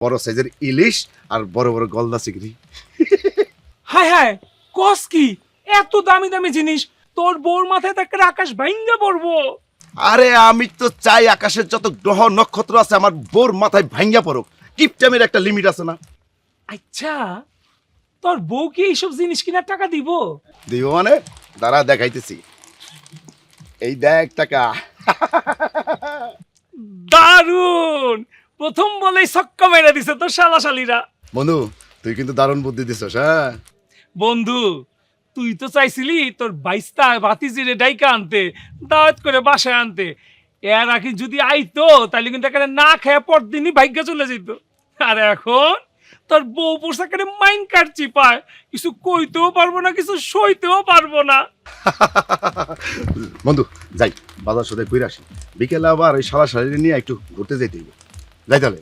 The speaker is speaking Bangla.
বড় সাইজের ইলিশ আর বড় বড় গলদা চিংড়ি। হায় হায়, কস কি এত দামি দামি জিনিস? তোর বউর মাথায় তো একটা আকাশ ভাঙ্গা পড়বো। আরে আমি তো চাই আকাশের যত গ্রহ নক্ষত্র আছে আমার বোর মাথায় ভাঙ্গা পড়ুক। কিপটামের একটা লিমিট আছে না? আচ্ছা, তোর বউ কি এইসব জিনিস কিনার টাকা দিব? দিব মানে? দাঁড়া দেখাইতেছি। এই দেখ টাকা। দারুন! প্রথম বলেই ছক্কা মেরে দিছে তোর শালাশালিরা। বন্ধু তুই কিন্তু দারুণ বুদ্ধি দিছস। হ্যাঁ বন্ধু, তুই তো চাইছিলি তোর বাইস্তা ভাতিজিরে ডাইকা আনতে, দাওয়াত করে বাসায় আনতে। এর আগে যদি আইতো তাহলে কিন্তু এখানে না খেয়ে পরদিনই ভাগ্য চলে যেত। আর এখন তোর বউ পোশাকের মাইন কাটছি পায়, কিছু কইতেও পারবো না, কিছু সইতেও পারবো না। বন্ধু যাই বাজার সাথে ঘুরে আসি, বিকেলে আবার ওই সারা শাড়ি নিয়ে একটু ঘুরতে যেতে হইব। যাই তাহলে।